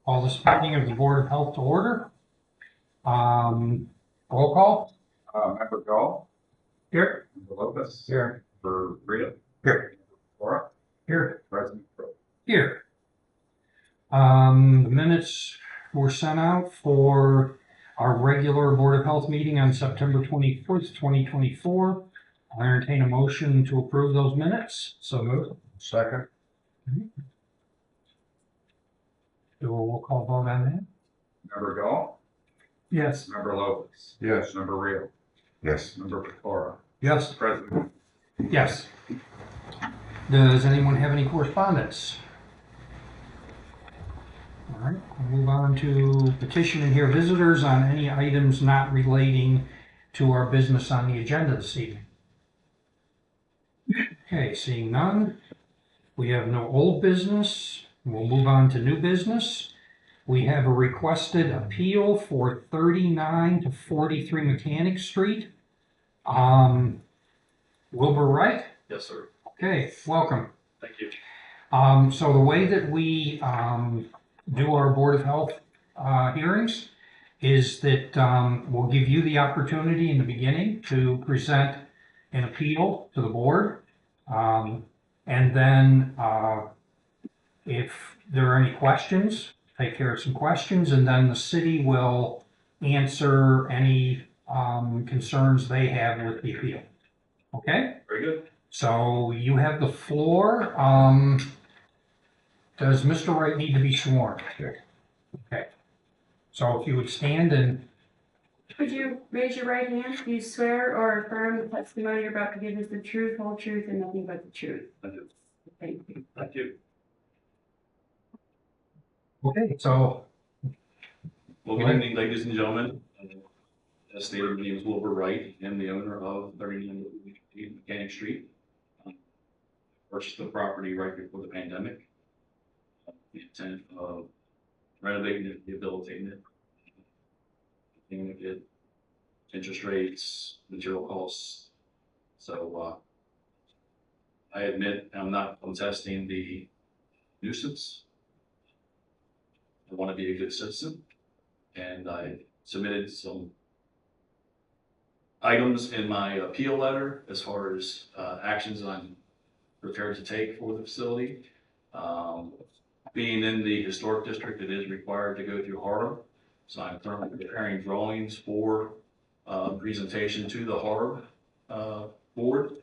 Call this meeting of the Board of Health to order. Roll call. Member Gall. Here. Member Lopez. Here. Member Rita. Here. Laura. Here. President Pro. Here. The minutes were sent out for our regular Board of Health meeting on September 24th, 2024. I'll entertain a motion to approve those minutes. So moved. Second. Do a roll call vote on that? Member Gall. Yes. Member Lopez. Yes. Member Rita. Yes. Member Laura. Yes. President. Yes. Does anyone have any correspondence? All right, we'll move on to petition and hear visitors on any items not relating to our business on the agenda this evening. Okay, seeing none, we have no old business. We'll move on to new business. We have a requested appeal for 39 to 43 Mechanic Street. Wilbur Wright? Yes, sir. Okay, welcome. Thank you. So the way that we do our Board of Health hearings is that we'll give you the opportunity in the beginning to present an appeal to the board. And then if there are any questions, take care of some questions, and then the city will answer any concerns they have with the appeal. Okay? Very good. So you have the floor. Does Mr. Wright need to be sworn? Okay. So if you would stand and. Would you raise your right hand? Do you swear or affirm the testimony you're about to give is the truth, whole truth, and nothing but the truth? I do. Thank you. Thank you. Okay, so. Well, good evening, ladies and gentlemen. As stated, my name is Wilbur Wright. I'm the owner of 39 Mechanic Street. Purchased the property right before the pandemic. The intent of renovating it, rehabilitating it. Thing we did, interest rates, material costs. So I admit I'm not contesting the nuisance. I want to be a good citizen, and I submitted some items in my appeal letter as far as actions I'm prepared to take for the facility. Being in the historic district, it is required to go through HARB, so I'm currently preparing drawings for presentation to the HARB board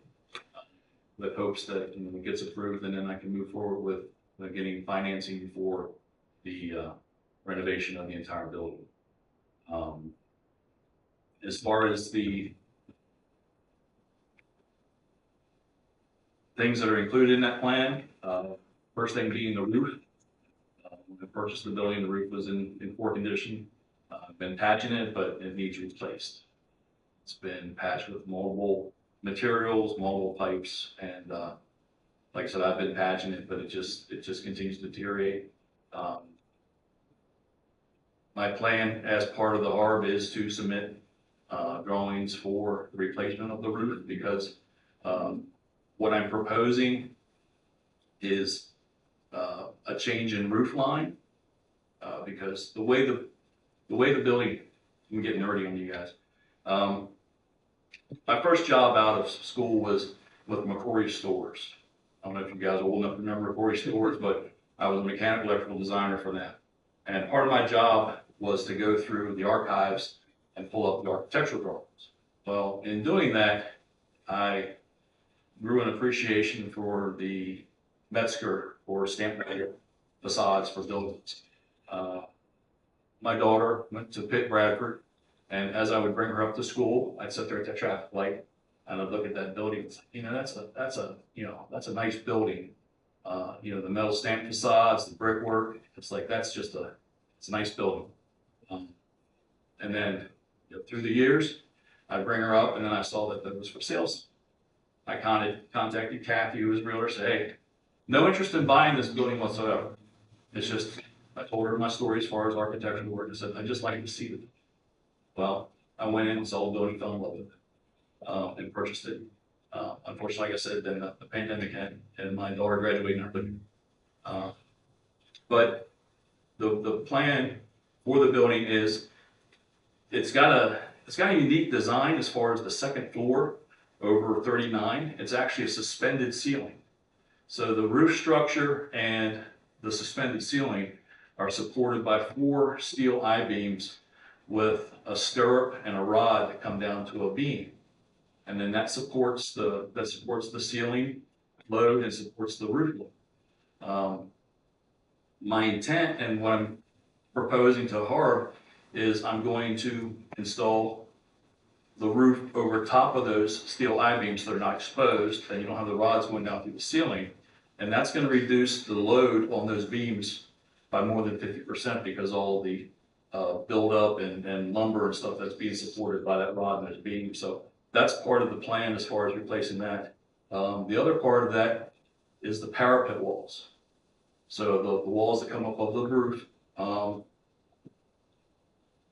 with hopes that it gets approved, and then I can move forward with getting financing for the renovation of the entire building. As far as the things that are included in that plan, first thing being the roof. When I purchased the building, the roof was in poor condition. I've been patching it, but it needs replaced. It's been patched with multiple materials, multiple pipes, and like I said, I've been patching it, but it just continues to deteriorate. My plan as part of the HARB is to submit drawings for the replacement of the roof, because what I'm proposing is a change in roof line, because the way the building, I'm getting nerdy on you guys. My first job out of school was with McCrory Stores. I don't know if you guys are old enough to remember McCrory Stores, but I was a mechanical electrical designer for them. And part of my job was to go through the archives and pull up the architectural drawings. Well, in doing that, I grew an appreciation for the Metzger or stamp facades for buildings. My daughter went to Bradford, and as I would bring her up to school, I'd sit there at that traffic light and I'd look at that building. It's like, that's a nice building. The metal stamp facades, the brickwork. It's like it's a nice building. And then through the years, I'd bring her up, and then I saw that it was for sales. I contacted Kathy, who was a realtor, said, hey, no interest in buying this building whatsoever. It's just, I told her my story as far as architectural work. I said, I'd just like to see it. Well, I went in and saw the building, fell in love with it, and purchased it. Unfortunately, like I said, then the pandemic hit, and my daughter graduated and everything. But the plan for the building is, it's got a unique design as far as the second floor over 39. It's actually a suspended ceiling. So the roof structure and the suspended ceiling are supported by 4 steel I-beams with a stirrup and a rod that come down to a beam. And then that supports the ceiling load and supports the roof load. My intent and what I'm proposing to Harb is I'm going to install the roof over top of those steel I-beams so they're not exposed, and you don't have the rods going down through the ceiling. And that's going to reduce the load on those beams by more than 50% because all the buildup and lumber and stuff that's being supported by that rod and those beams. So that's part of the plan as far as replacing that. The other part of that is the parapet walls. So the walls that come up above the roof,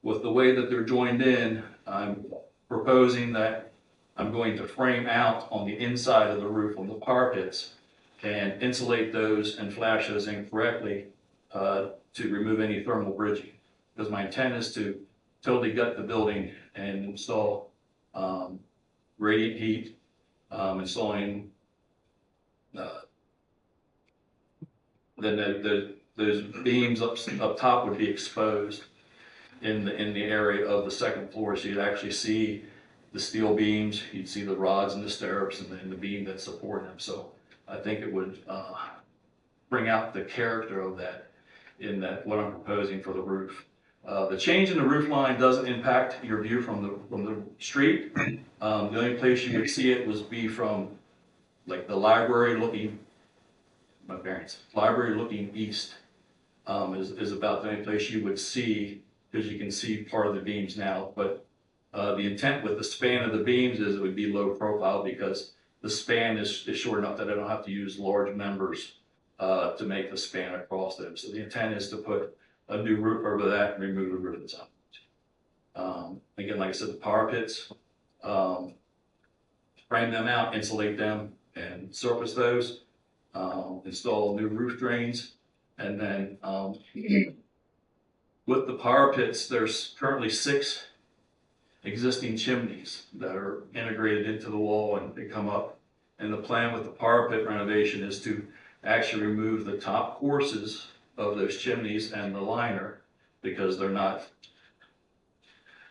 with the way that they're joined in, I'm proposing that I'm going to frame out on the inside of the roof on the parapets and insulate those and flash those in correctly to remove any thermal bridging. Because my intent is to totally gut the building and install radiant heat, installing then those beams up top would be exposed in the area of the second floor, so you'd actually see the steel beams, you'd see the rods and the stirrups and the beam that support them. So I think it would bring out the character of that in that what I'm proposing for the roof. The change in the roof line doesn't impact your view from the street. The only place you would see it was be from like the library looking, my parents, library looking east is about the only place you would see, because you can see part of the beams now. But the intent with the span of the beams is it would be low profile because the span is short enough that I don't have to use large members to make the span across them. So the intent is to put a new roof over that and remove the roof that's on. Again, like I said, the parapets, frame them out, insulate them, and surface those. Install new roof drains, and then with the parapets, there's currently 6 existing chimneys that are integrated into the wall and they come up. And the plan with the parapet renovation is to actually remove the top courses of those chimneys and the liner because they're not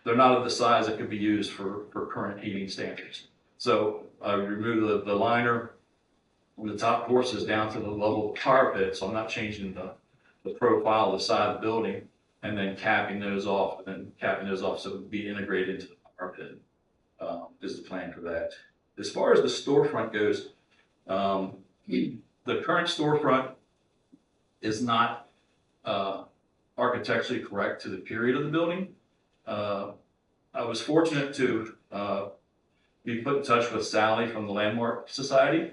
of the size that could be used for current heating standards. So I remove the liner from the top courses down to the level of parapet, so I'm not changing the profile of the side of the building, and then capping those off so it would be integrated into the parapet is the plan for that. As far as the storefront goes, the current storefront is not architecturally correct to the period of the building. I was fortunate to be put in touch with Sally from the Landmark Society,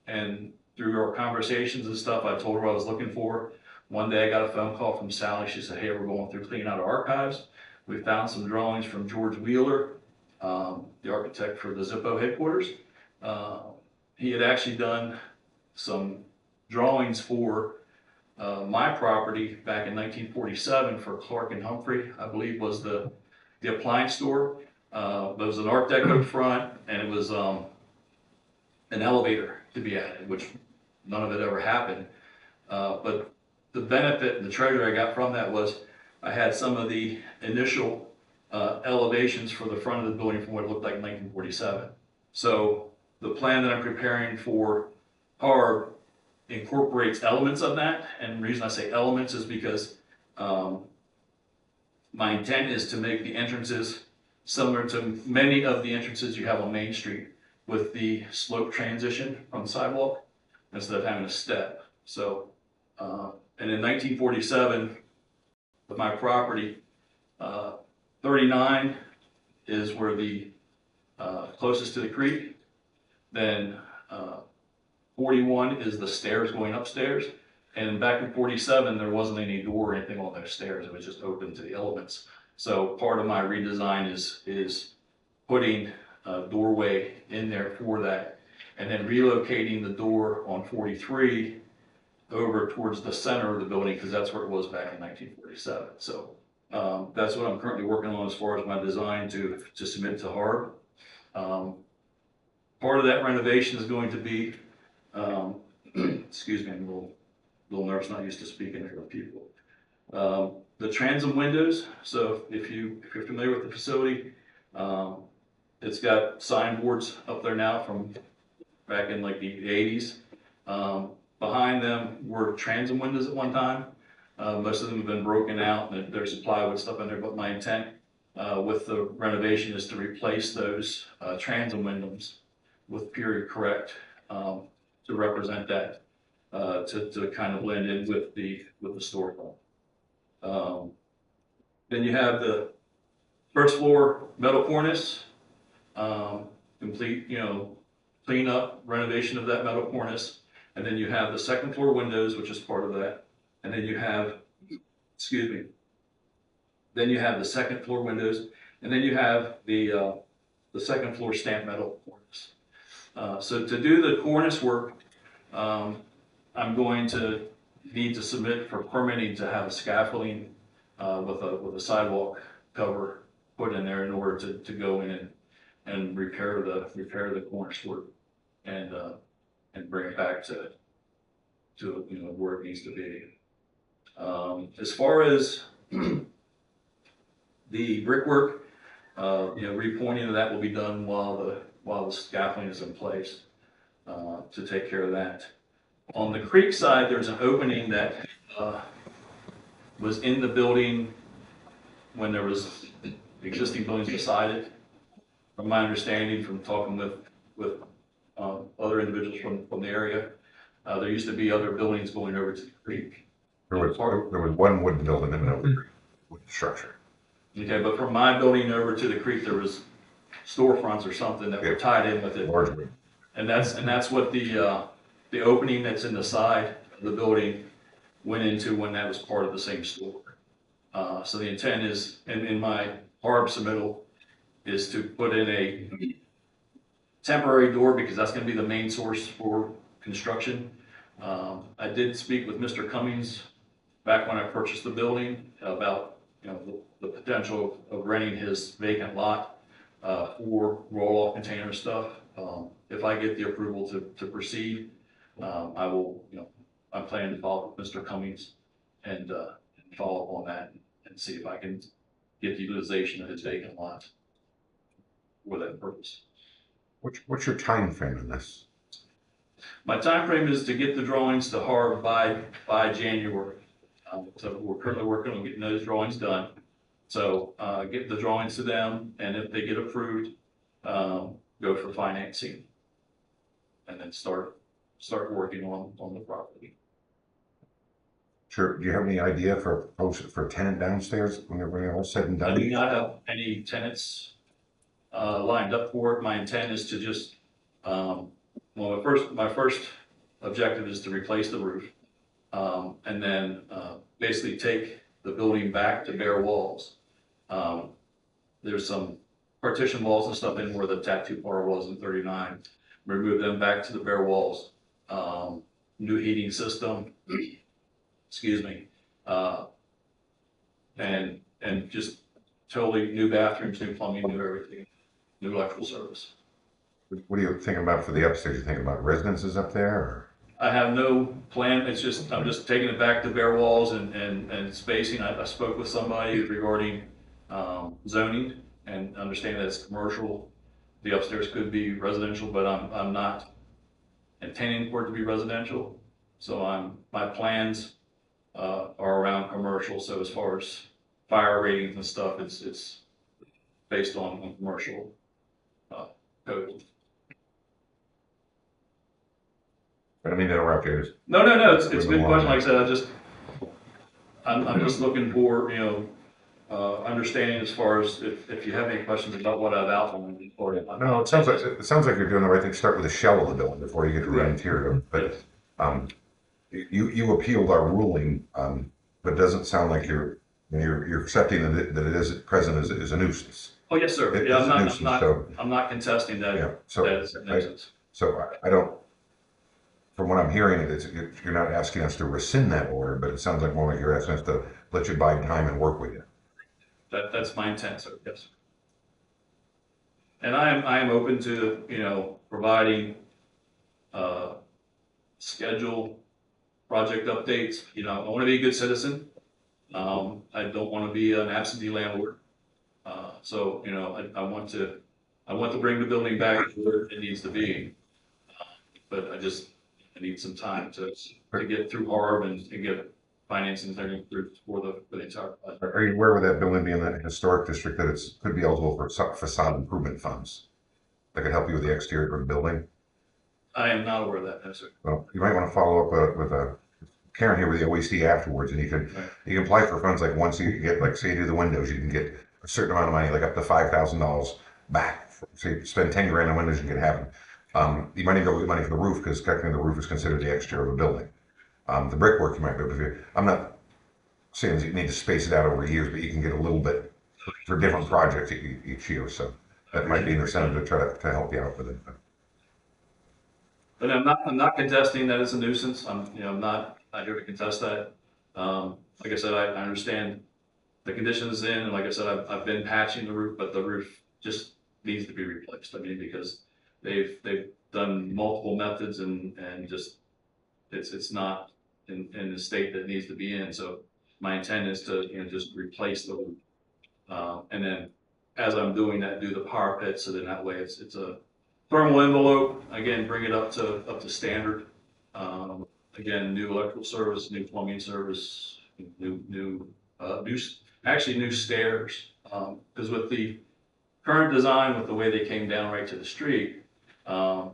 and through our conversations and stuff, I told her what I was looking for. One day I got a phone call from Sally. She said, "Hey, we're going through cleaning out our archives. We found some drawings from George Wheeler, the architect for the Zippo headquarters. He had actually done some drawings for my property back in 1947 for Clark and Humphrey, I believe was the appliance store. There was an Art Deco front, and it was an elevator to be added, which none of it ever happened. But the benefit and the treasure I got from that was I had some of the initial elevations for the front of the building from what it looked like in 1947. So the plan that I'm preparing for Harb incorporates elements of that. And the reason I say elements is because my intent is to make the entrances similar to many of the entrances you have on Main Street with the slope transition from the sidewalk instead of having a step. So, and in 1947, with my property, 39 is where the closest to the creek. Then 41 is the stairs going upstairs. And back in 47, there wasn't any door or anything on those stairs. It was just open to the elements. So part of my redesign is putting a doorway in there for that, and then relocating the door on 43 over towards the center of the building, because that's where it was back in 1947. So that's what I'm currently working on as far as my design to submit to HARB. Part of that renovation is going to be, excuse me, I'm a little nervous, not used to speaking in front of people. The transom windows, so if you're familiar with the facility, it's got signboards up there now from back in like the 80s. Behind them were transom windows at one time. Most of them have been broken out and there's some plywood stuff in there, but my intent with the renovation is to replace those transom windows with period correct to represent that, to kind of blend in with the storefront. Then you have the first floor metal cornice, complete, clean up, renovation of that metal cornice. And then you have the second floor windows, which is part of that. And then you have, then you have the second floor windows, and then you have the second floor stamped metal cornice. So to do the cornice work, I'm going to need to submit for permitting to have a scaffolding with a sidewalk cover put in there in order to go in and repair the cornice work and bring it back to where it needs to be. As far as the brickwork, repointing of that will be done while the scaffolding is in place to take care of that. On the creek side, there's an opening that was in the building when there was existing buildings beside it. From my understanding, from talking with other individuals from the area, there used to be other buildings going over to the creek. There was one wooden building and an wooden structure. Okay, but from my building over to the creek, there was storefronts or something that were tied in with it. Largely. And that's what the opening that's in the side of the building went into when that was part of the same store. So the intent is, in my HARB submittal, is to put in a temporary door because that's going to be the main source for construction. I did speak with Mr. Cummings back when I purchased the building about the potential of renting his vacant lot for roll-off container stuff. If I get the approval to proceed, I will, I'm planning to follow up with Mr. Cummings and follow up on that and see if I can get the utilization of his vacant lot for that purpose. What's your time frame in this? My time frame is to get the drawings to HARB by January. So we're currently working on getting those drawings done. So get the drawings to them, and if they get approved, go for financing, and then start working on the property. Sure. Do you have any idea for tenant downstairs when they're all said and I done? do not have any tenants lined up for it. My intent is to just, my first objective is to replace the roof, and then basically take the building back to bare walls. There's some partition walls and stuff in where the tattoo parlor was in 39. Remove them back to the bare walls. New heating system, and just totally new bathrooms, new plumbing, new everything, new electrical service. What are you thinking about for the upstairs? You thinking about residences up there? Or? I have no plan. It's just, I'm just taking it back to bare walls and spacing. I spoke with somebody regarding zoning and understanding that it's commercial. The upstairs could be residential, but I'm not intending for it to be residential. So my plans are around commercial. So as far as fire ratings and stuff, it's based on commercial code. I don't mean to interrupt you. No. It's a good question. Like I said, I'm just looking for understanding as far as if you have any questions about what I've outlined. No, it sounds like you're doing the right thing. Start with the shell of the building before you get to the interior. But you appealed our ruling, but it doesn't sound like you're accepting that it is at present is a nuisance. Oh yes, sir. It Yeah, is a nuisance, so I'm not contesting that. yeah. So that is a nuisance. I don't. from what I'm hearing, you're not asking us to rescind that order, but it sounds like more like you're asking us to let you buy time and work with you. That's my intent, so yes. And I am open to, providing, schedule, project updates. I want to be a good citizen. I don't want to be an absentee landlord. So, I want to bring the building back to where it needs to be. But I need some time to get through HARB and get financing and everything through for the entire project. Are you aware with that building being in that historic district that it's could be eligible for facade improvement funds that could help you with the exterior of the building? I am not aware of that, no, sir. Well, you might want to follow up with Karen here with the OEC afterwards, and you can apply for funds like once you get, like, say you do the windows, you can get a certain amount of money, like up to $5,000 back. So you spend 10 grand on windows, you can have them. You might need to go get money for the roof because technically the roof is considered the exterior of a building. The brickwork you might be able to do. I'm not saying that you need to space it out over years, but you can get a little bit for different projects each year. So that might be an incentive to try to help you out with it. But I'm not contesting that it's a nuisance. I'm not here to contest that. Like I said, I understand the condition it's in, and like I said, I've been patching the roof, but the roof just needs to be replaced. I mean, because they've done multiple methods and just it's not in the state that it needs to be in. So my intent is to just replace the roof, and then as I'm doing that, do the parapet, so then that way it's a thermal envelope. Again, bring it up to standard. Again, new electrical service, new plumbing service, new stairs. Because with the current design, with the way they came down right to the street, my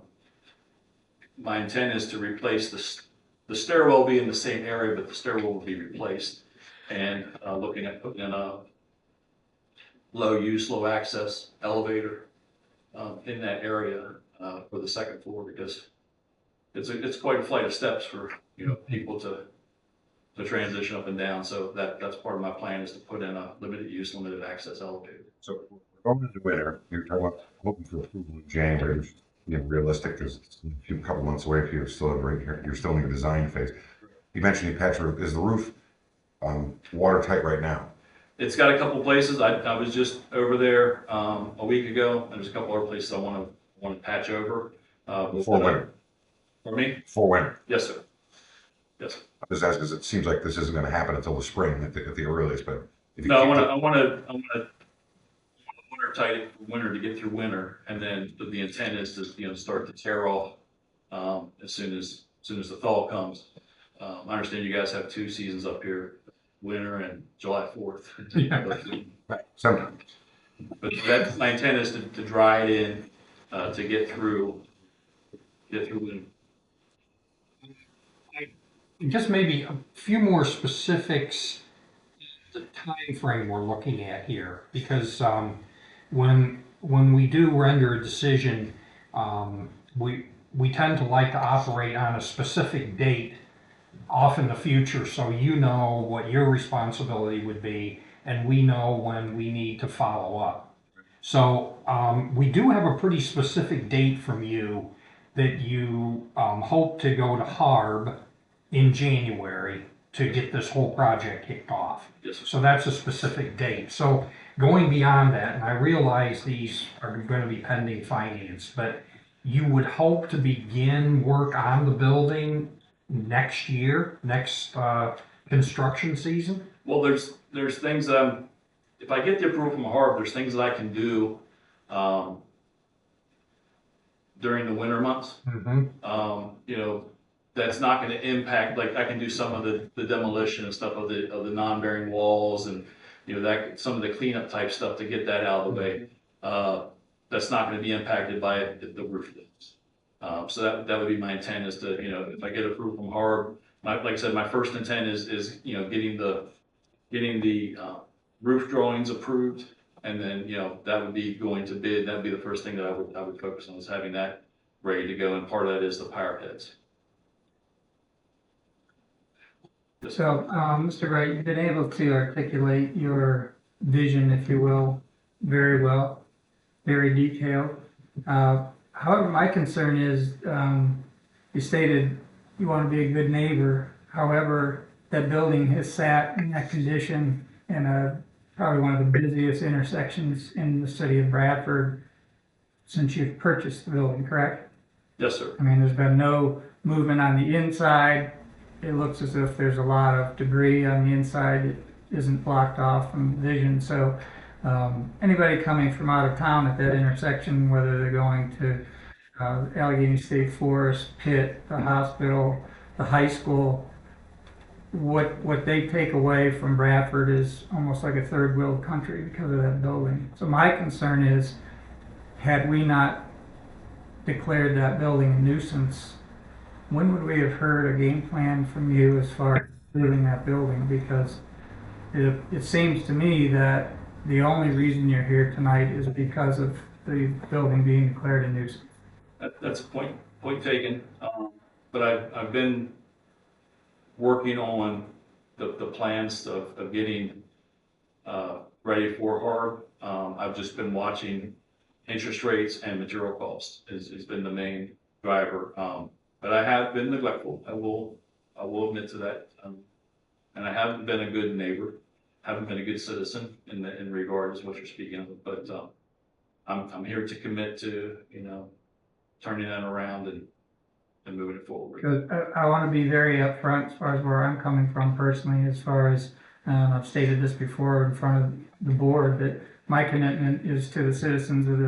intent is to replace the stairwell be in the same area, but the stairwell will be replaced. And looking at putting in a low use, low access elevator in that area for the second floor, because it's quite a flight of steps for people to transition up and down. So that's part of my plan, is to put in a limited use, limited access elevator. So we're going into winter. You're talking about hoping for approval in January. Realistic because it's a couple months away if you're still you're still in your design phase. You mentioned you patch roof. Is the roof watertight right now? It's got a couple places. I was just over there a week ago, and there's a couple other places I want to patch over. Before winter. For me? Before winter. Yes, sir. Yes, sir. I'm just asking because it seems like this isn't going to happen until the spring at the earliest. But if you No, I want to winter tight it for winter to get through winter, and then the intent is to start to tear off as soon as the thaw comes. I understand you guys have 2 seasons up here, winter and July 4th. right. Sometimes. But my intent is to dry it in to get through winter. Just maybe a few more specifics, the time frame we're looking at here, because when we do render a decision, we tend to like to operate on a specific date off in the future, so you know what your responsibility would be, and we know when we need to follow up. So we do have a pretty specific date from you that you hope to go to HARB in January to get this whole project kicked off. Yes, sir. So that's a specific date. So going beyond that, and I realize these are going to be pending finance, but you would hope to begin work on the building next year, next construction season? Well, there's things if I get the approval from HARB, there's things that I can do during the winter months. Mm-hmm. That's not going to impact, like I can do some of the demolition and stuff of the non-bearing walls, and that some of the cleanup type stuff to get that out of the way. That's not going to be impacted by the roof leaks. So that would be my intent, is to if I get approval from HARB, like I said, my first intent is getting the roof drawings approved, and then that would be going to bid. That would be the first thing that I would focus on, is having that ready to go, and part of that is the parapets. So, Mr. Wright, you've been able to articulate your vision, if you will, very well, very detailed. However, my concern is, you stated you want to be a good neighbor. However, that building has sat in that condition in probably one of the busiest intersections in the city of Bradford since you've purchased the building, correct? Yes, sir. I mean, there's been no movement on the inside. It looks as if there's a lot of debris on the inside that isn't blocked off from vision. So anybody coming from out of town at that intersection, whether they're going to Allegheny State Forest, Pitt, the hospital, the high school, what they take away from Bradford is almost like a third world country because of that building. So my concern is, had we not declared that building a nuisance, when would we have heard a game plan from you as far as improving that building? Because it seems to me that the only reason you're here tonight is because of the building being declared a nuisance. That's a point taken. But I've been working on the plans of getting ready for HARB. I've just been watching interest rates and material costs has been the main driver. But I have been neglectful. I will admit to that. And I haven't been a good neighbor, haven't been a good citizen in regards to what you're speaking of. But I'm here to commit to, turning that around and moving it forward. Because I want to be very upfront as far as where I'm coming from personally, as far as, I've stated this before in front of the board, that my commitment is to the citizens of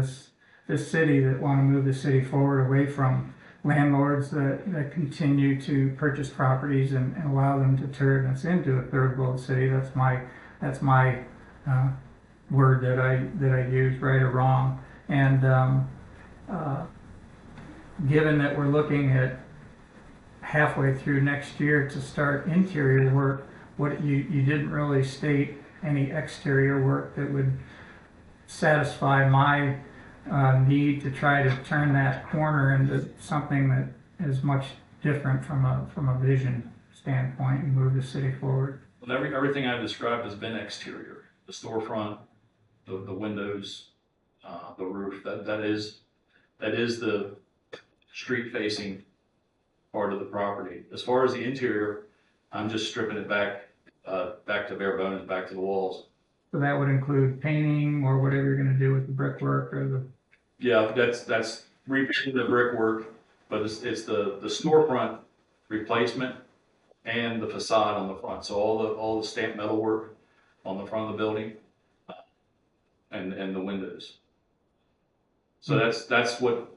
this city that want to move the city forward away from landlords that continue to purchase properties and allow them to turn us into a third world city. That's my word that I use, right or wrong. And given that we're looking at halfway through next year to start interior work, what you didn't really state any exterior work that would satisfy my need to try to turn that corner into something that is much different from a vision standpoint and move the city forward. Well, everything I've described has been exterior. The storefront, the windows, the roof. That is the street facing part of the property. As far as the interior, I'm just stripping it back to bare bones, back to the walls. So that would include painting or whatever you're going to do with the brickwork or the. Yeah, that's repainting the brickwork, but it's the storefront replacement and the facade on the front. So all the stamped metal work on the front of the building, and the windows. So that's what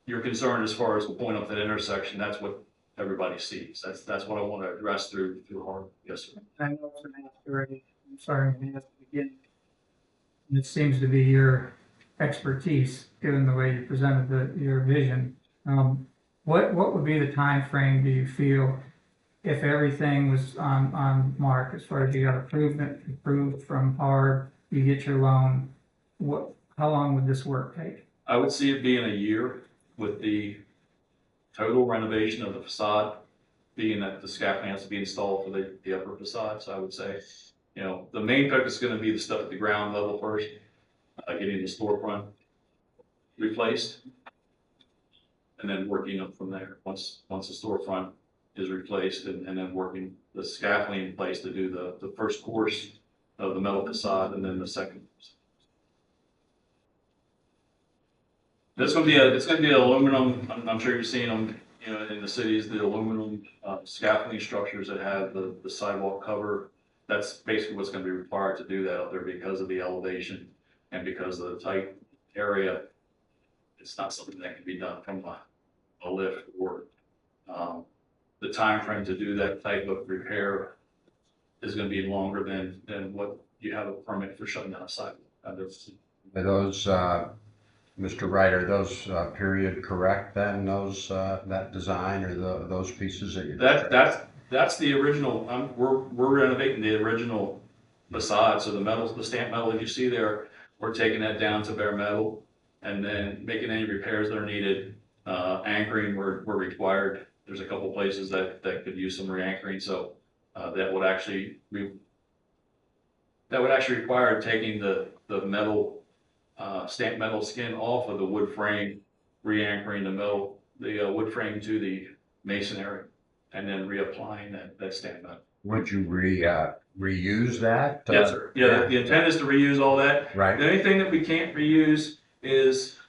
you're concerned as far as the point of that intersection. That's what everybody sees. That's what I want to address through HARB. Yes, sir. I know it's an already. I'm sorry, I'm at the beginning. It seems to be your expertise, given the way you presented your vision. What would be the time frame, do you feel, if everything was on mark, as far as you got approved from HARB, you get your loan, how long would this work take? I would see it being a year with the total renovation of the facade, being that the scaffolding has to be installed for the upper facade. So I would say, the main focus is going to be the stuff at the ground level first, getting the storefront replaced, and then working up from there. Once the storefront is replaced, and then working the scaffolding in place to do the first course of the metal facade, and then the second. It's going to be aluminum. I'm sure you've seen them, in the cities, the aluminum scaffolding structures that have the sidewalk cover. That's basically what's going to be required to do that up there because of the elevation and because of the tight area. It's not something that can be done from a lift or the time frame to do that type of repair is going to be longer than what you have a permit for shutting down a sidewalk. Are those, Mr. Wright, are those period correct then, that design or those pieces that you? That's the original. We're renovating the original facade. So the stamped metal that you see there, we're taking that down to bare metal and then making any repairs that are needed. Anchoring where required. There's a couple places that could use some re-anchoring. So that would actually require taking the metal stamped metal skin off of the wood frame, re-anchoring the wood frame to the masonry and then reapplying that stamp on. Would you reuse that? Yes, sir. Yeah, the intent is to reuse all that. Right. The only thing that we can't reuse is,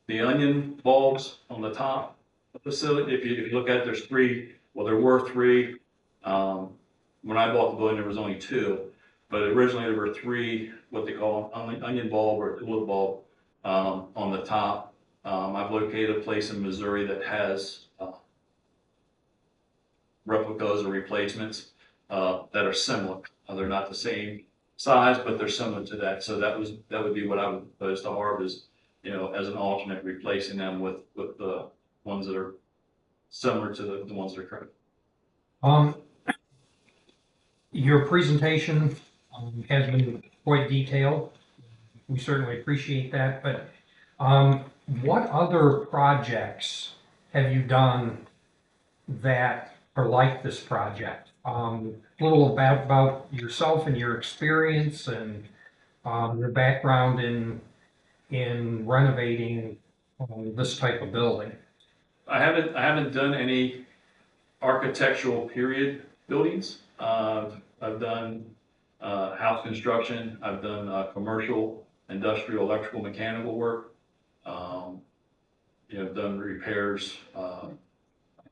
the onion bulbs on the top of the facility. If you look at it, there's three, well, there were three. When I bought the building, there was only two, but originally there were three, what they call onion bulb or tulip bulb, on the top. I've located a place in Missouri that has, replicas or replacements, that are similar. They're not the same size, but they're similar to that. So that would be what I would propose to Harv is, as an alternate, replacing them with the ones that are similar to the ones that are current. Your presentation has been quite detailed. We certainly appreciate that, but what other projects have you done that are like this project? A little about yourself and your experience and your background in renovating this type of building. I haven't done any architectural period buildings. I've done house construction. I've done commercial, industrial, electrical, mechanical work. Done repairs.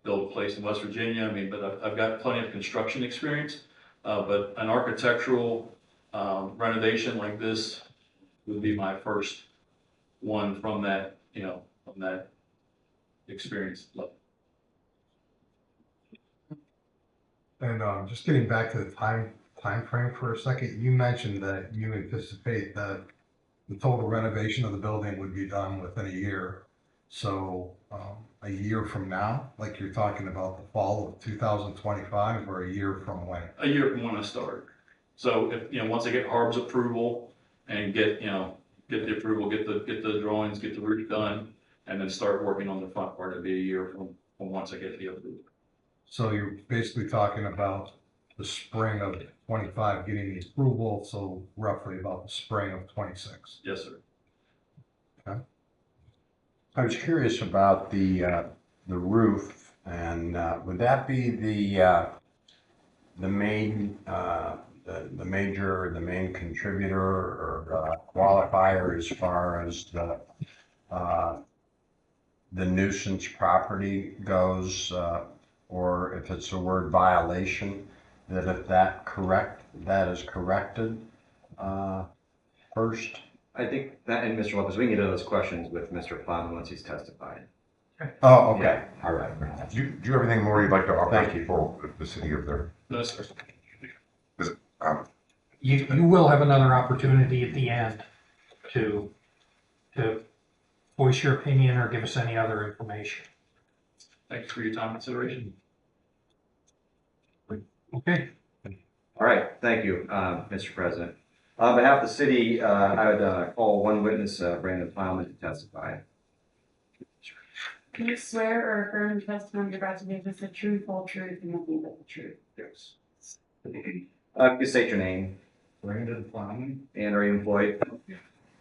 Built a place in West Virginia. I mean, but I've got plenty of construction experience. But an architectural renovation like this would be my first one from that, from that experience level. And just getting back to the time frame for a second, you mentioned that you anticipate that the total renovation of the building would be done within a year. So a year from now, like you're talking about the fall of 2025, or a year from when? A year from when I start. So if, once I get Harb's approval and get the approval, get the drawings, get the roof done, and then start working on the front part, it'd be a year from once I get the approval. So you're basically talking about the spring of 25 getting the approval, so roughly about the spring of 26. Yes, sir. I was curious about the roof, and would that be the main the main contributor or qualifier as far as the nuisance property goes, or if it's a word violation, that if that is corrected first? I think that, and Mr. Lopez, we can get into those questions with Mr. Plowman once he's testified. Oh, okay, all right. Do you have anything more you'd like to offer Thank you. for the city of there? No, sir. You will have another opportunity at the end to voice your opinion or give us any other information. Thanks for your time and consideration. Okay. All right, thank you, Mr. President. On behalf of the city, I would call one witness, Brandon Plowman, to testify. Do you swear or affirm the testimony you're about to give is the truth, whole truth, and nothing but the truth? Yes. You state your name. Brandon Plowman, And are you employed?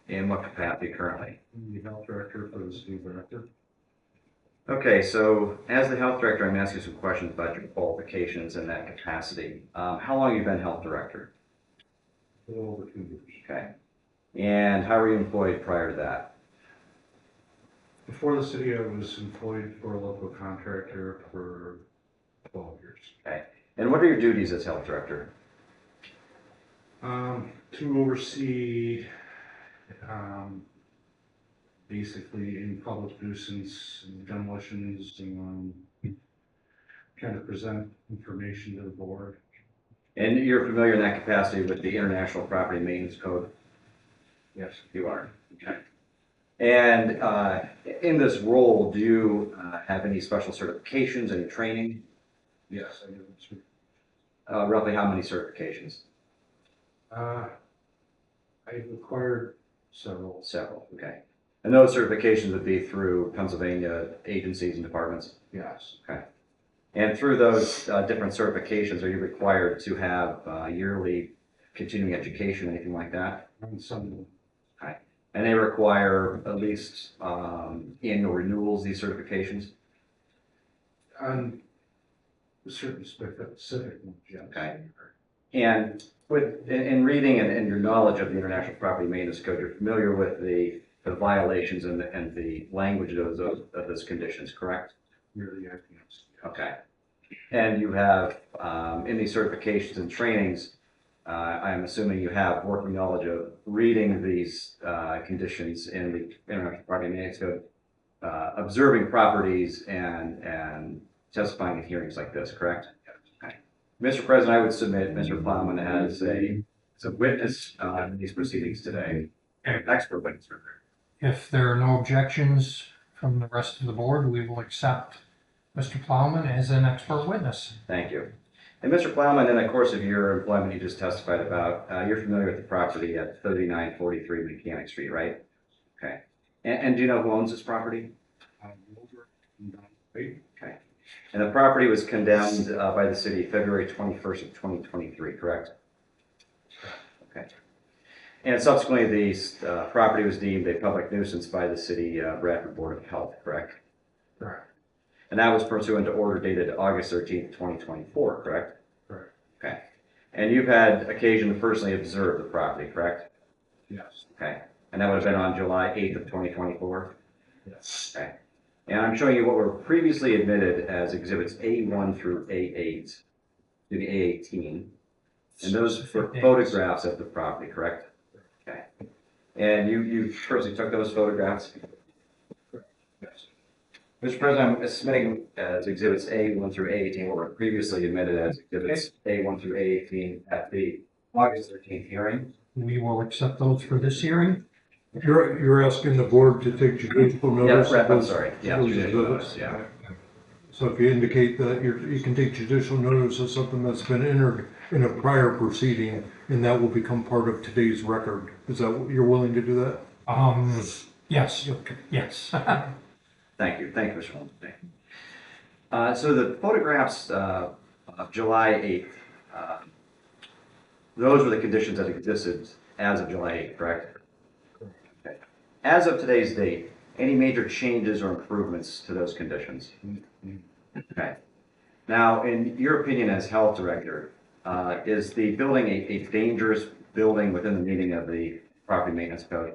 In what capacity currently? the health director for the city of Bradford. Okay, so as the health director, I'm asking you some questions about your qualifications in that capacity. How long have you been health director? A little over 2 years. Okay. And how were you employed prior to that? Before the city, I was employed for a local contractor for 12 years. Okay. And what are your duties as health director? To oversee basically any public nuisance and demolitions and kind of present information to the board. And you're familiar in that capacity with the International Property Maintenance Code? Yes. You are. Okay. And in this role, do you have any special certifications, any training? Yes, I do. Roughly how many certifications? I've acquired several. Several, okay. And those certifications would be through Pennsylvania agencies and departments? Yes. Okay. And through those different certifications, are you required to have yearly continuing education, anything like that? And some, Okay. And they require at least annual renewals, these certifications? On certain specific ones, yes. Okay. And in reading and your knowledge of the International Property Maintenance Code, you're familiar with the violations and the language of those conditions, correct? Really, I think. Okay. And you have, in these certifications and trainings, I'm assuming you have working knowledge of reading these conditions in the International Property Maintenance Code, observing properties and testifying in hearings like this, correct? Okay. Mr. President, I would submit Mr. Plowman as a witness in these proceedings today, expert witness. If there are no objections from the rest of the board, we will accept Mr. Plowman as an expert witness. Thank you. And Mr. Plowman, in the course of your employment you just testified about, you're familiar with the property at 3943 Mechanic Street, right? Okay. And do you know who owns this property? Okay. And the property was condemned by the city February 21st of 2023, correct? Okay. And subsequently, the property was deemed a public nuisance by the city Bradford Board of Health, correct? Correct. And that was pursuant to order dated August 13th, 2024, correct? Correct. Okay. And you've had occasion to personally observe the property, correct? Yes. Okay. And that would have been on July 8th of 2024? Yes. Okay. And I'm showing you what were previously admitted as exhibits A1 through A8 to the A18. And those were photographs of the property, correct? Okay. And you personally took those photographs? Yes. Mr. President, I'm submitting as exhibits A1 through A18 what were previously admitted as exhibits A1 through A18 at the August 13th hearing. We will accept those for this hearing. You're asking the board to take judicial Yeah, notice? Brett, of I'm those- sorry. Yeah, those judicial exhibits? notice, yeah. So if you indicate that you can take judicial notice of something that's been entered in a prior proceeding, and that will become part of today's record, is that what you're willing to do that? Yes, yes. Thank you, Mr. Holmes. So the photographs of July 8th, those were the conditions that existed as of July 8th, correct? Okay. As of today's date, any major changes or improvements to those conditions? Okay. Now, in your opinion as health director, is the building a dangerous building within the meaning of the property maintenance code?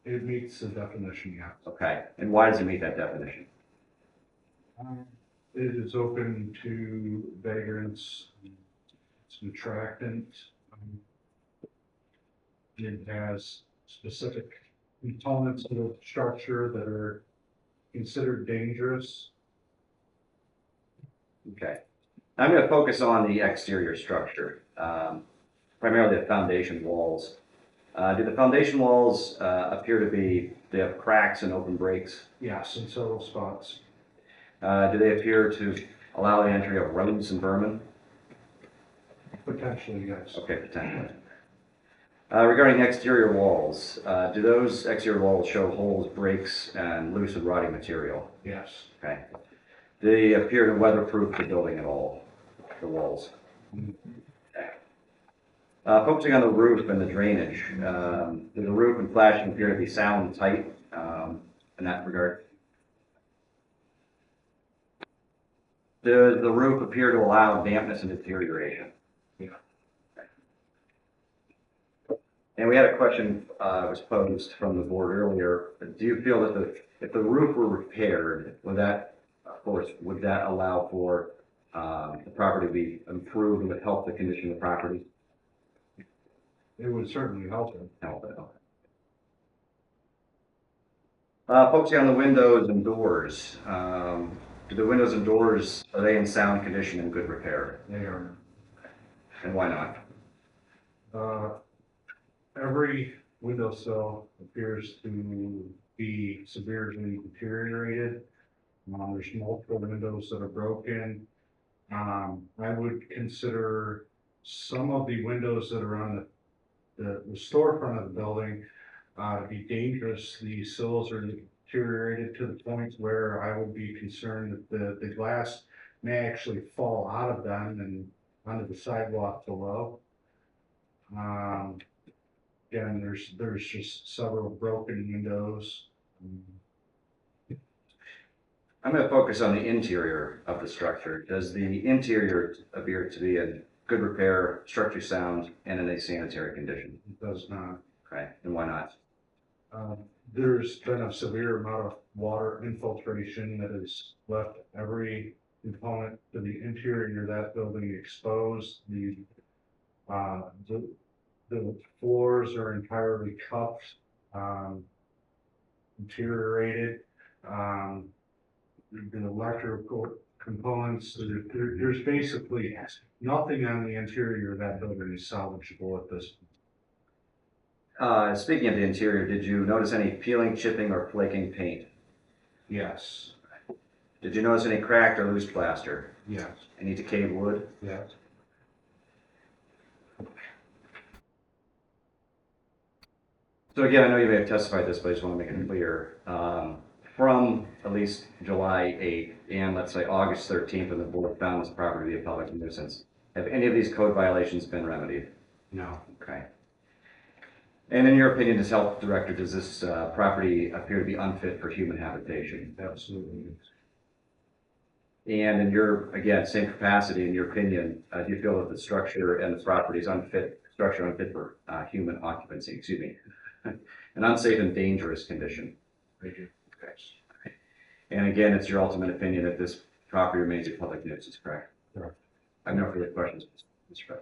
It meets the definition, yes. Okay, and why does it meet that definition? It is open to vagrants, it's an attractant. It has specific components of the structure that are considered dangerous. Okay. I'm going to focus on the exterior structure, primarily the foundation walls. Do the foundation walls appear to be, they have cracks and open breaks? Yes, in several spots. Do they appear to allow the entry of rodents and vermin? Potentially, yes. Okay, potentially. Regarding the exterior walls, do those exterior walls show holes, breaks, and loose and rotting material? Yes. Okay. Do they appear to weatherproof the building at all, the walls? Okay. Focusing on the roof and the drainage, do the roof and flashing appear to be sound and tight in that regard? Does the roof appear to allow dampness and deterioration? Yeah. And we had a question was posed from the board earlier. Do you feel that if the roof were repaired, would that, of course, would that allow for the property to be improved and would help the condition of the property? It would certainly help it. Help it. Okay. Focusing on the windows and doors, do the windows and doors, are they in sound condition and good repair? They are. And why not? Every windowsill appears to be severely deteriorated. There's multiple windows that are broken. I would consider some of the windows that are on the storefront of the building to be dangerous. The sills are deteriorated to the point where I would be concerned that the glass may actually fall out of them and onto the sidewalk below. Again, there's just several broken windows. I'm going to focus on the interior of the structure. Does the interior appear to be in good repair, structurally sound, and in a sanitary condition? It does not. Okay, and why not? There's been a severe amount of water infiltration that has left every component to the interior of that building exposed. The floors are entirely cupped, deteriorated. The electrical components, there's basically nothing on the interior of that building is salvageable at this point. Speaking of the interior, did you notice any peeling, chipping, or flaking paint? Yes, Did you notice any cracked or loose plaster? yes, Any decayed wood? yes. So again, I know you may have testified this, but I just want to make it clear. From at least July 8th and let's say August 13th, when the board found this property to be a public nuisance, have any of these code violations been remedied? No. Okay. And in your opinion, as health director, does this property appear to be unfit for human habitation? Absolutely. And in your, again, same capacity, in your opinion, do you feel that the structure and the property is unfit for human occupancy, excuse me, an unsafe and dangerous condition? Thank you. Okay. And again, it's your ultimate opinion that this property remains a public nuisance, correct? Correct. I have no further questions, Mr.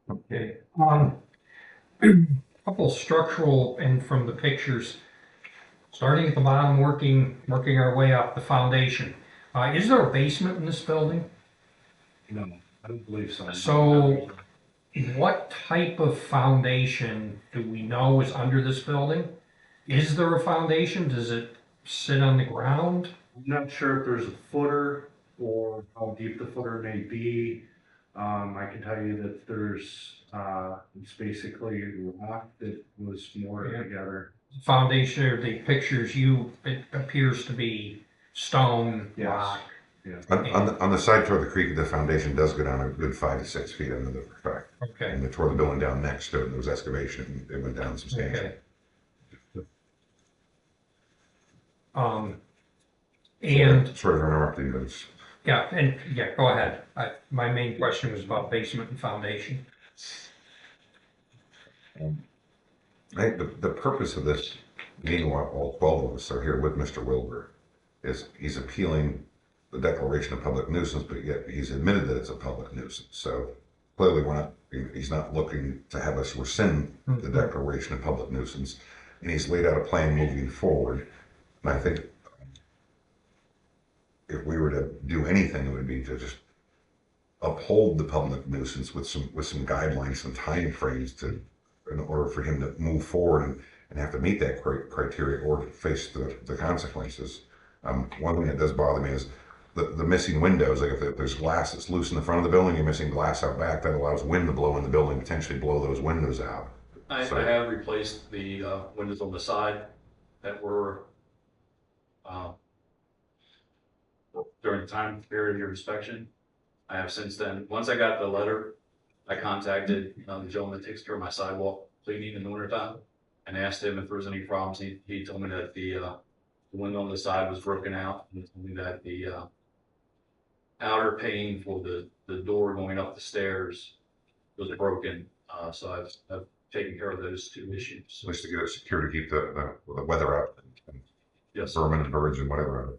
President. Okay. Couple structural, and from the pictures, starting at the bottom, working our way up the foundation. Is there a basement in this building? No, I don't believe so. So what type of foundation do we know is under this building? Is there a foundation? Does it sit on the ground? I'm not sure if there's a footer or how deep the footer may be. I can tell you that there's, it's basically rock that was moored together. Foundation, or the pictures it appears to be stone, Yes. rock. On the side toward the creek, the foundation does go down a good 5 to 6 feet under the track. Okay, And toward the building down next to it, there was excavation, it went down substantially. okay. And, Sorry to interrupt you, but it's, yeah, go ahead. My main question was about basement and foundation. I think the purpose of this meeting, while all 12 of us are here with Mr. Wilbur, is he's appealing the declaration of public nuisance, but yet he's admitted that it's a public nuisance. So clearly he's not looking to have us rescind the declaration of public nuisance, and he's laid out a plan moving forward. And I think if we were to do anything, it would be to just uphold the public nuisance with some guidelines, some time frames in order for him to move forward and have to meet that criteria or face the consequences. One thing that does bother me is the missing windows. Like if there's glass that's loose in the front of the building, you're missing glass out back, that allows wind to blow in the building, potentially blow those windows out. I have replaced the windows on the side that were during the time period of your inspection. I have since then, once I got the letter, I contacted the gentleman that takes care of my sidewalk cleaning in the wintertime and asked him if there was any problems. He told me that the window on the side was broken out. He told me that the outer pane for the door going up the stairs was broken. So I've taken care of those two issues. At least to get it secure to keep the weather out and Yes. vermin and birds and whatever out.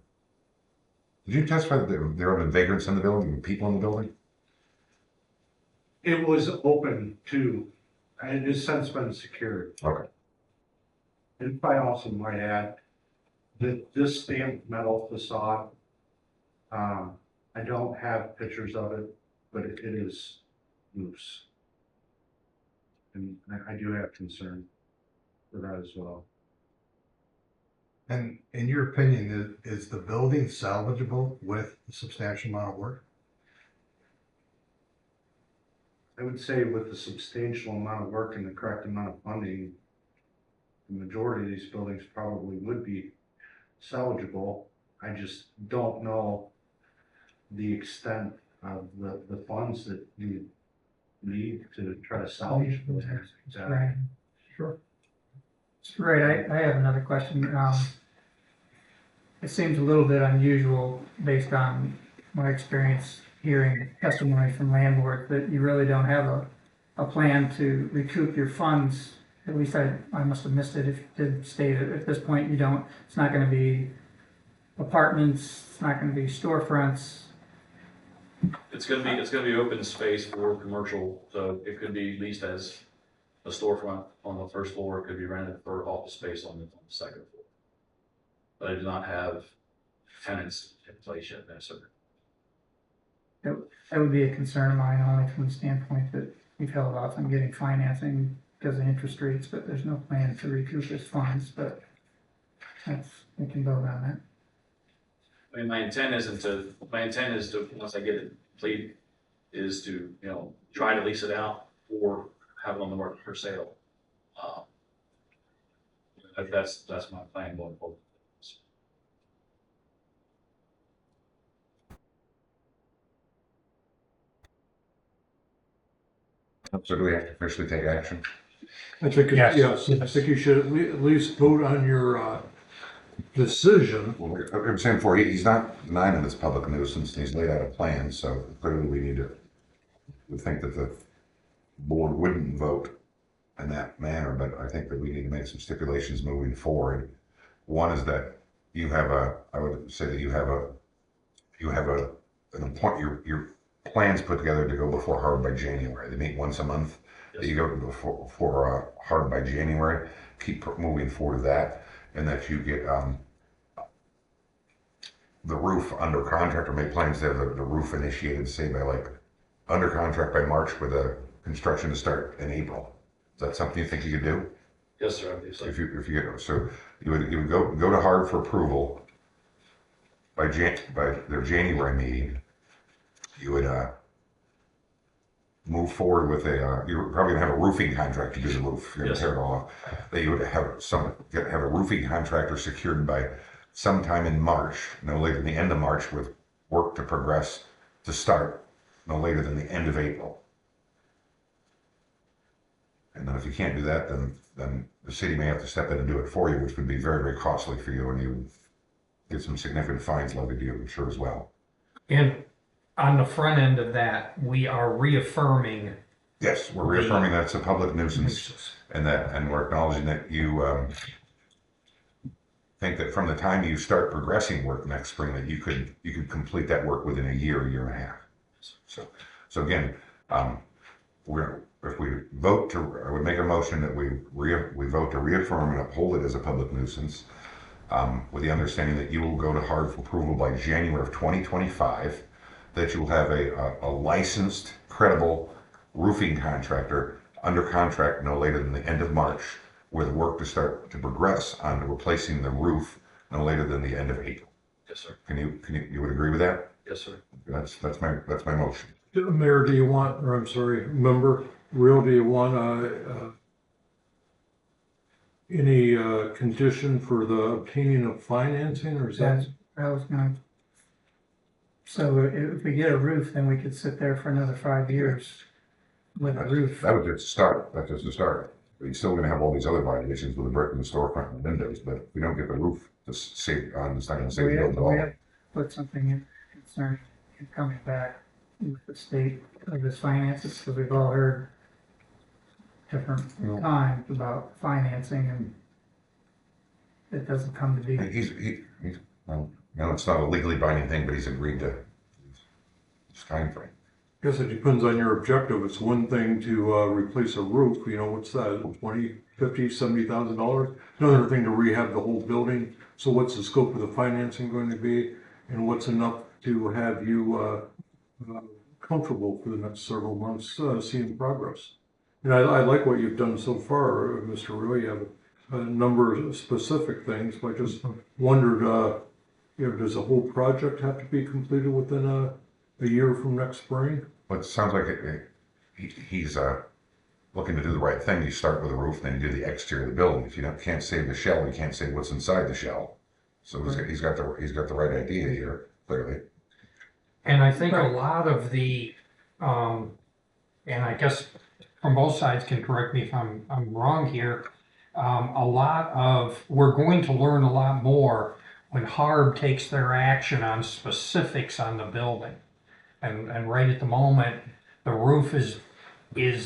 Did you testify that there have been vagrants in the building, people in the building? It was open to, and it's since been secured. Okay. And if I also might add that this stamped metal facade, I don't have pictures of it, but it is loose. And I do have concern for that as well. And in your opinion, is the building salvageable with a substantial amount of work? I would say with a substantial amount of work and the correct amount of funding, the majority of these buildings probably would be salvageable. I just don't know the extent of the funds that you need to try to salvage those. Right. Sure. Right, I have another question. it seems a little bit unusual based on my experience hearing testimony from landlords that you really don't have a plan to recoup your funds. At least I must have missed it if you did state it. At this point, you don't, it's not gonna be apartments, it's not gonna be storefronts. It's gonna be open space for commercial, so it could be leased as a storefront on the first floor, it could be rented for office space on the second floor. But I do not have tenants in place yet, no, sir. That would be a concern of mine, only from the standpoint that we've held off on getting financing because of interest rates, but there's no plan to recoup his funds, but we can build on that. I mean, my intent is to, once I get it complete, is to, try to lease it out or have it on the market for sale. That's my plan going forward. So do we have to officially take action? I think, Yes. yes, I think you should at least vote on your decision. Well, I'm saying before, he's not denying this public nuisance, and he's laid out a plan, so clearly we think that the board wouldn't vote in that manner, but I think that we need to make some stipulations moving forward. One is that I would say that you have an appointment, your plans put together to go before Hard by January. They meet once a month. Yes. You go before Hard by January, keep moving forward to that, and that you get the roof under contract, or make plans to have the roof initiated, say by under contract by March with the construction to start in April. Is that something you think you could do? Yes, sir, obviously. If you get, so you would go to Hard for approval by their January meeting. You would move forward with you're probably gonna have a roofing contract to do the roof. You're gonna Yes. tear it all off. That you would have a roofing contractor secured by sometime in March, no later than the end of March, with work to progress to start no later than the end of April. And then if you can't do that, then the city may have to step in and do it for you, which would be very, very costly for you, and you would get some significant fines levied to you, I'm sure, as well. And on the front end of that, we are reaffirming Yes, we're reaffirming that it's a public nuisance, and we're acknowledging that you think that from the time you start progressing work next spring, that you could complete that work within a year and a half. So again, if we vote to, I would make a motion that we vote to reaffirm and uphold it as a public nuisance, with the understanding that you will go to Hard for approval by January of 2025, that you will have a licensed, credible roofing contractor under contract no later than the end of March, with work to start to progress on replacing the roof no later than the end of April. Yes, sir. You would agree with that? Yes, sir. That's my motion. Mayor, do you want, or I'm sorry, member, Real, do you want any condition for the obtaining of financing, or is that? That was gonna, so if we get a roof, then we could sit there for another 5 years with a roof. That was just a start. That's just a start. But you're still going to have all these other violations with the brick in the storefront and windows. But if we don't get the roof to save on, it's not going to save the building at We all. have to put something in concerning in coming back with the state of his finances, because we've all heard different times about financing, and it doesn't come to be. He's well, it's not a legally binding thing, but he's agreed to his time frame. I guess it depends on your objective. It's one thing to replace a roof, what's that, $20,000, $50,000, $70,000? Another thing to rehab the whole building. So what's the scope of the financing going to be? And what's enough to have you comfortable for the next several months seeing progress? And I like what you've done so far, Mr. Roy. You have a number of specific things, but I just wondered, does the whole project have to be completed within a year from next spring? But it sounds like he's looking to do the right thing. You start with a roof, then you do the exterior of the building. If you can't save the shell, you can't save what's inside the shell. So he's got the right idea here, clearly. And I think a lot of the, and I guess from both sides can correct me if I'm wrong here, we're going to learn a lot more when Harb takes their action on specifics on the building. And right at the moment, the roof is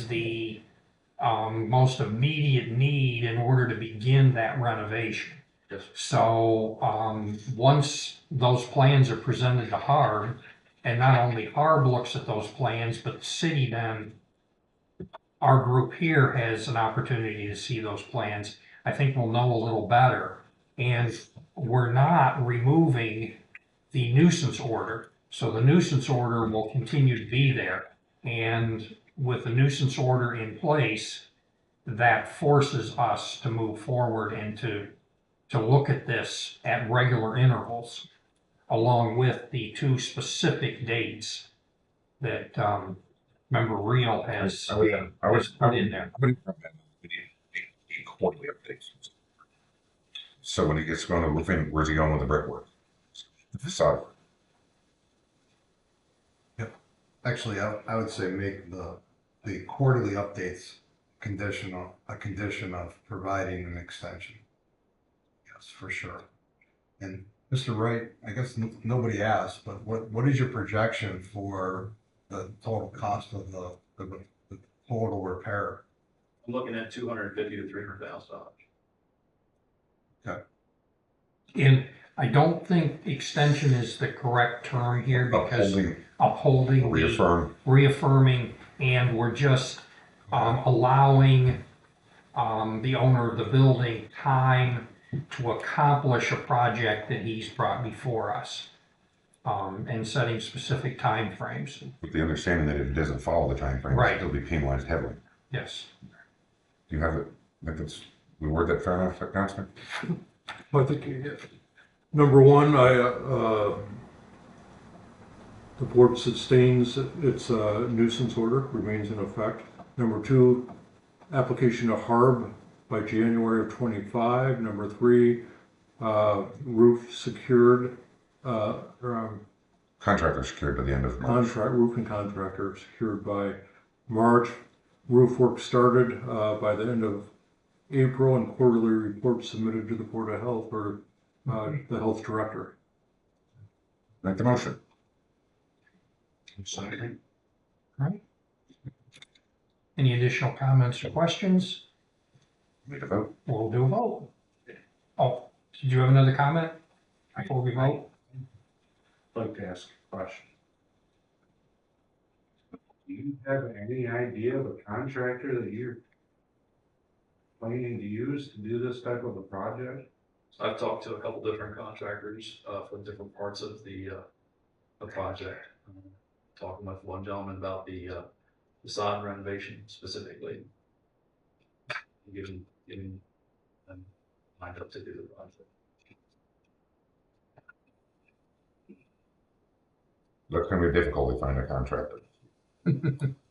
the most immediate need in order to begin that renovation. Yes. So once those plans are presented to Harb, and not only Harb looks at those plans, but the city then, our group here has an opportunity to see those plans. I think we'll know a little better. And we're not removing the nuisance order. So the nuisance order will continue to be there. And with the nuisance order in place, that forces us to move forward and to look at this at regular intervals, along with the two specific dates that Member Real has put in there. We need quarterly updates. So when he gets going to the roofing, where's he going with the brickwork? The facade work. Actually, I would say make the quarterly updates a condition of providing an extension. Yes, for sure. And Mr. Wright, I guess nobody asked, but what is your projection for the total cost of the total repair? I'm looking at $250,000 to $300,000. And I don't think extension is the correct term here because upholding, reaffirming, and we're just allowing the owner of the building time to accomplish a project that he's brought before us, and setting specific timeframes. With the understanding that if it doesn't follow the time frame, Right. it'll be penalized heavily. Yes. Do you have it? I think that's, we word that fair enough, Councilman? I think, number one, the board sustains its nuisance order, remains in effect. Number two, application of Harb by January of '25. Number three, roof secured, Contractor secured by the end of March. roofing contractor secured by March. Roof work started by the end of April, and quarterly reports submitted to the Board of Health or the health director. Make the motion. Right. Any additional comments or questions? Need a vote? We'll do a vote. Oh, did you have another comment before we vote? I'd like to ask a question. Do you have any idea of a contractor that you're planning to use to do this type of a project? I've talked to a couple different contractors for different parts of the project. Talking with one gentleman about the facade renovation specifically. Getting them lined up to do the project. That's gonna be a difficulty finding a contractor.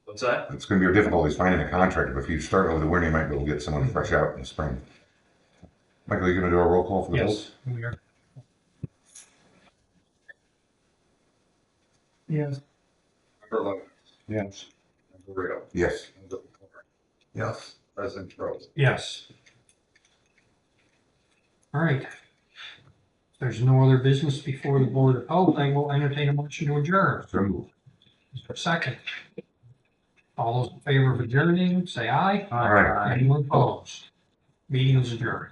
What's that? It's gonna be a difficulty finding a contractor, but if you start over the winter, you might be able to get someone fresh out in the spring. Michael, you gonna do a roll call for the vote? Yes, we are. Yes. Number 11. Yes. Number Real. Yes. Number 4. Yes. President Rose. Yes. All right. If there's no other business before the Board of Health, I will entertain a motion to adjourn. So moved. Is there a second? All those in favor of adjourning, say aye. All right. Anyone opposed? Meeting is adjourned.